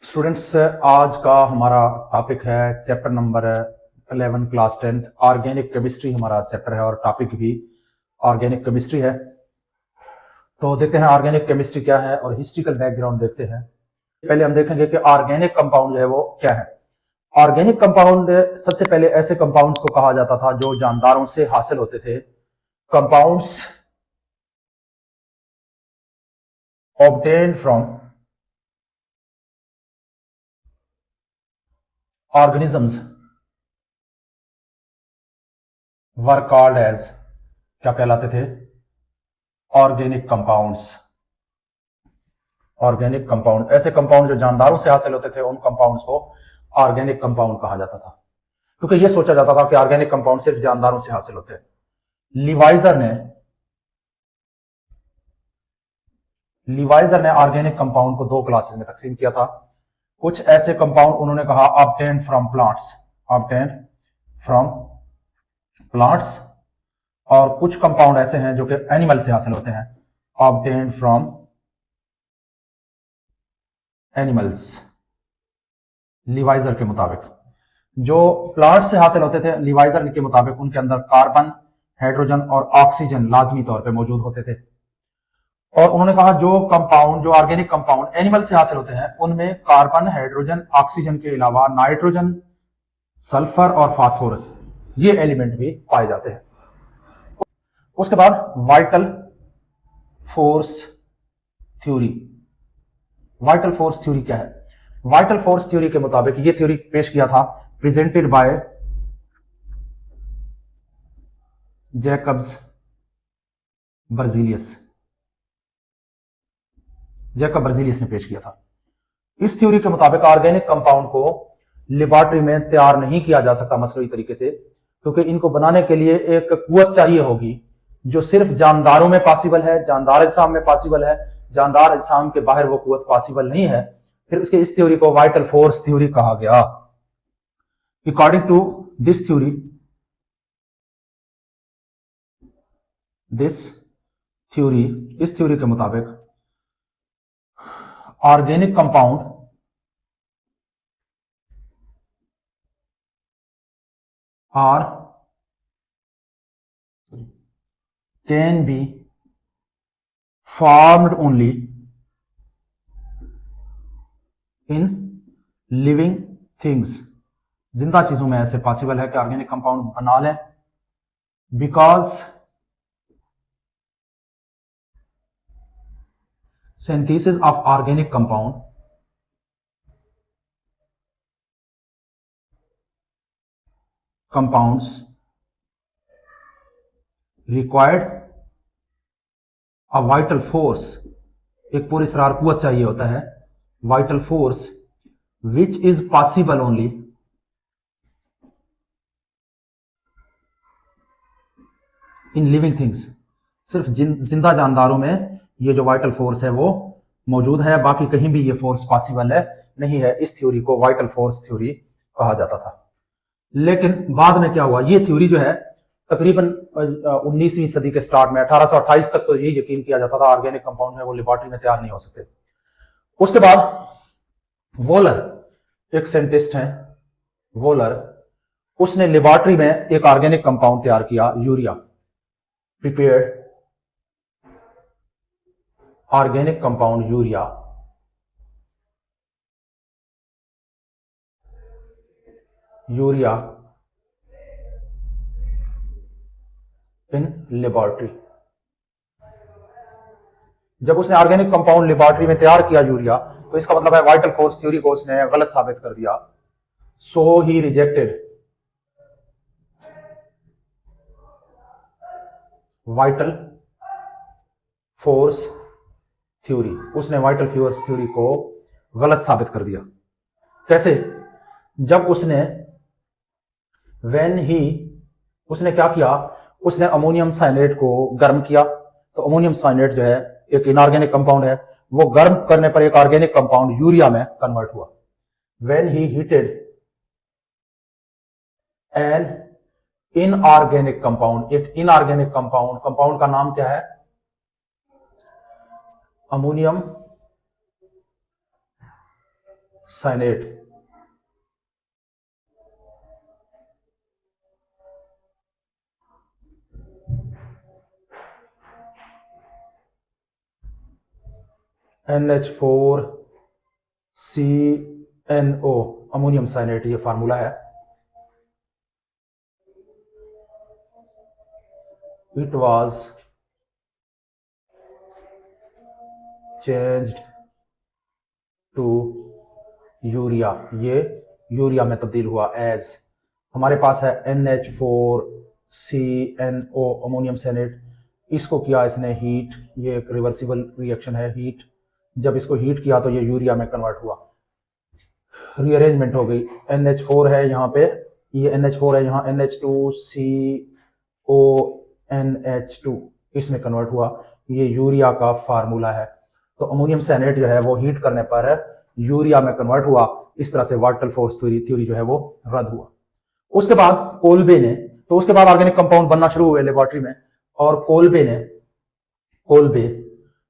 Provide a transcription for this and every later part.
Students, आज का हमारा टॉपिक है chapter number 11 class 10 organic chemistry हमारा चैप्टर है और टॉपिक भी ऑर्गेनिक केमिस्ट्री है। तो देखते हैं ऑर्गेनिक केमिस्ट्री क्या है और हिस्ट्रिकल बैकग्राउंड देखते हैं। पहले हम देखेंगे कि ऑर्गेनिक कंपाउंड जो है वो क्या है। ऑर्गेनिक कंपाउंड सबसे पहले ऐसे कंपाउंड्स को कहा जाता था जो जानदारों से हासिल होते थे। Compounds obtained from organisms were called as क्या कहलाते थे? Organic compounds. ऑर्गेनिक कंपाउंड ऐसे कंपाउंड जो जानदारों से हासिल होते थे, उन कंपाउंड्स को ऑर्गेनिक कंपाउंड कहा जाता था, क्योंकि यह सोचा जाता था कि ऑर्गेनिक कंपाउंड सिर्फ जानदारों से हासिल होते हैं। लिवाइजर ने ऑर्गेनिक कंपाउंड को दो क्लासेस में तकसीम किया था। कुछ ऐसे कंपाउंड उन्होंने कहा ऑब्टेन्ड फ्रॉम प्लांट्स, और कुछ कंपाउंड ऐसे हैं जो कि एनिमल से हासिल होते हैं, ऑब्टेन्ड फ्रॉम एनिमल्स। लिवाइजर के मुताबिक जो प्लांट से हासिल होते थे, लिवाइजर के मुताबिक उनके अंदर कार्बन, हाइड्रोजन और ऑक्सीजन लाजमी तौर पे मौजूद होते थे। और उन्होंने कहा जो ऑर्गेनिक कंपाउंड एनिमल से हासिल होते हैं, उनमें कार्बन, हाइड्रोजन, ऑक्सीजन के अलावा नाइट्रोजन, सल्फर और फास्फोरस ये एलिमेंट भी पाए जाते हैं। उसके बाद vital force theory. Vital force theory क्या है? वाइटल फोर्स थ्योरी के मुताबिक ये थ्योरी पेश किया था प्रेजेंटेड बाय जैकब्स बर्जीलियस ने पेश किया था। इस थ्योरी के मुताबिक ऑर्गेनिक कंपाउंड को लेबोरेटरी में तैयार नहीं किया जा सकता मसनूई तरीके से, क्योंकि इनको बनाने के लिए एक कुव्वत चाहिए होगी जो सिर्फ जानदारों में पॉसिबल है, जानदार अजसाम में पॉसिबल है। जानदार अजसाम के बाहर वो कुव्वत पॉसिबल नहीं है। फिर उसके इस थ्योरी को वाइटल फोर्स थ्योरी कहा गया। अकॉर्डिंग टू दिस थ्योरी, इस थ्योरी के मुताबिक organic compound are can be formed only in living things. जिंदा चीजों में ऐसे पॉसिबल है कि ऑर्गेनिक कंपाउंड बना लें, because synthesis of organic compounds required a vital force, एक पुरस्कार कुव्वत चाहिए होता है, vital force which is possible only in living things। सिर्फ जिंदा जानदारों में ये जो वाइटल फोर्स है वो मौजूद है, बाकी कहीं भी ये फोर्स पॉसिबल है नहीं है। इस थ्योरी को वाइटल फोर्स थ्योरी कहा जाता था। लेकिन बाद में क्या हुआ, ये थ्योरी जो है तकरीबन 19वीं सदी के स्टार्ट में 1828 तक तो ये यकीन किया जाता था ऑर्गेनिक कंपाउंड है वो लेबोरेटरी में तैयार नहीं हो सकते। उसके बाद वोलर, एक साइंटिस्ट है वोलर, उसने लेबोरेटरी में एक ऑर्गेनिक कंपाउंड तैयार किया, urea. Prepared organic compound urea in laboratory. जब उसने ऑर्गेनिक कंपाउंड लेबोरेटरी में तैयार किया यूरिया, तो इसका मतलब है वाइटल फोर्स थ्योरी को उसने गलत साबित कर दिया। सो ही रिजेक्टेड वाइटल फोर्स थ्योरी। उसने वाइटल फोर्स थ्योरी को गलत साबित कर दिया। कैसे? जब उसने क्या किया, उसने अमोनियम साइनेट को गर्म किया। तो अमोनियम साइनेट जो है एक इनऑर्गेनिक कंपाउंड है, वो गर्म करने पर एक ऑर्गेनिक कंपाउंड यूरिया में कन्वर्ट हुआ। When he heated an inorganic compound, एक इनऑर्गेनिक कंपाउंड का नाम क्या है? अमोनियम साइनेट। NH4CNO अमोनियम साइनेट, ये फार्मूला है। It was changed to urea, ये यूरिया में तब्दील हुआ। एज हमारे पास है NH4CNO अमोनियम साइनेट, इसको किया इसने हीट, ये एक रिवर्सिबल रिएक्शन है। हीट, जब इसको हीट किया तो ये यूरिया में कन्वर्ट हुआ, रीअरेंजमेंट हो गई। NH4 है यहाँ पे, ये NH4 है यहाँ, NH2CONH2 इसमें कन्वर्ट हुआ, ये यूरिया का फार्मूला है। तो अमोनियम साइनेट जो है वो हीट करने पर यूरिया में कन्वर्ट हुआ। इस तरह से वाइटल फोर्स थ्योरी जो है वो रद्द हुआ। उसके बाद कोल्बे ने, तो उसके बाद ऑर्गेनिक कंपाउंड बनना शुरू हुए लेबोरेटरी में, और कोल्बे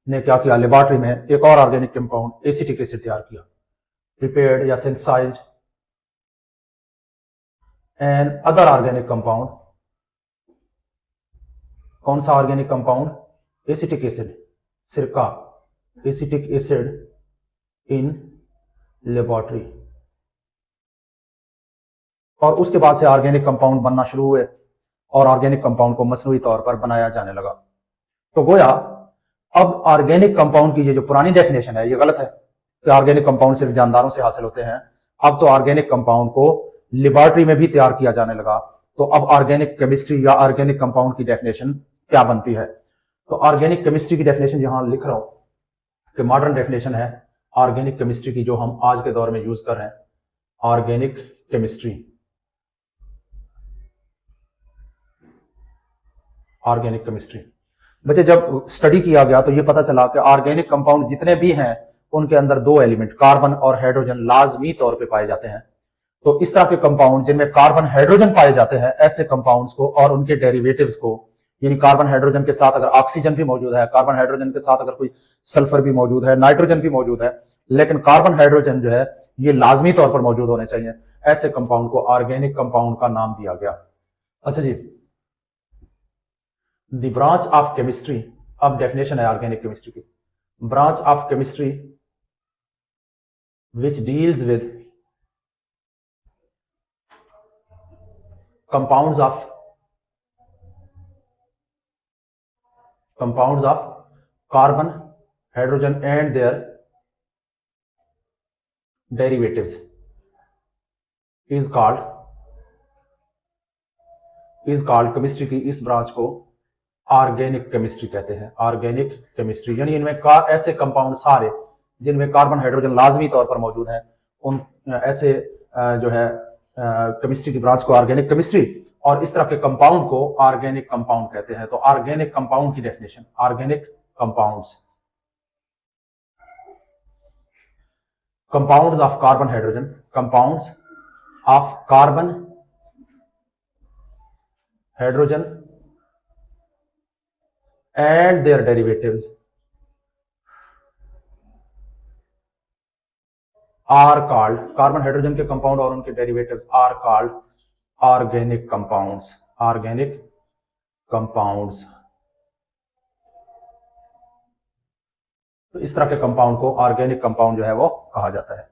ने क्या किया, लेबोरेटरी में एक और ऑर्गेनिक कंपाउंड एसिटिक एसिड तैयार किया, प्रिपेयर्ड या synthesised an other organic compound. कौन सा ऑर्गेनिक कंपाउंड? एसिटिक एसिड, सिरका, एसिटिक एसिड इन लेबोरेटरी। और उसके बाद से ऑर्गेनिक कंपाउंड बनना शुरू हुए और ऑर्गेनिक कंपाउंड को मसनूई तौर पर बनाया जाने लगा। तो गोया अब ऑर्गेनिक कंपाउंड की ये जो पुरानी डेफिनेशन है ये गलत है कि ऑर्गेनिक कंपाउंड सिर्फ जानदारों से हासिल होते हैं। अब तो ऑर्गेनिक कंपाउंड को लेबोरेटरी में भी तैयार किया जाने लगा। तो अब ऑर्गेनिक केमिस्ट्री या ऑर्गेनिक कंपाउंड की डेफिनेशन क्या बनती है? तो ऑर्गेनिक केमिस्ट्री की डेफिनेशन यहां लिख रहा हूं कि मॉडर्न डेफिनेशन है ऑर्गेनिक केमिस्ट्री की, जो हम आज के दौर में यूज कर रहे हैं, ऑर्गेनिक केमिस्ट्री। ऑर्गेनिक केमिस्ट्री बच्चे जब स्टडी किया गया तो ये पता चला कि ऑर्गेनिक कंपाउंड जितने भी हैं उनके अंदर दो एलिमेंट कार्बन और हाइड्रोजन लाजमी तौर पे पाए जाते हैं। तो इस तरह के कंपाउंड जिनमें कार्बन हाइड्रोजन पाए जाते हैं, ऐसे कंपाउंड्स को और उनके डेरिवेटिव्स को, यानी कार्बन हाइड्रोजन के साथ अगर ऑक्सीजन भी मौजूद है, कार्बन हाइड्रोजन के साथ अगर कोई सल्फर भी मौजूद है, नाइट्रोजन भी मौजूद है, लेकिन कार्बन हाइड्रोजन जो है ये लाजमी तौर पर मौजूद होने चाहिए, ऐसे कंपाउंड को ऑर्गेनिक कंपाउंड का नाम दिया गया। अच्छा जी, द ब्रांच ऑफ केमिस्ट्री, अब डेफिनेशन है ऑर्गेनिक केमिस्ट्री की, branch of chemistry which deals with compounds of carbon, hydrogen and their derivatives is called chemistry की इस ब्रांच को ऑर्गेनिक केमिस्ट्री कहते हैं। ऑर्गेनिक केमिस्ट्री यानी इनमें ऐसे कंपाउंड सारे जिनमें कार्बन हाइड्रोजन लाजमी तौर पर मौजूद है, उन ऐसे जो है केमिस्ट्री की ब्रांच को ऑर्गेनिक केमिस्ट्री, और इस तरह के कंपाउंड को ऑर्गेनिक कंपाउंड कहते हैं। तो ऑर्गेनिक कंपाउंड की definition, organic compounds, compounds of carbon hydrogen, compounds of carbon hydrogen and their derivatives are called, carbon hydrogen के कंपाउंड और उनके derivatives are called organic compounds, organic compounds. तो इस तरह के कंपाउंड को ऑर्गेनिक कंपाउंड जो है वो कहा जाता है।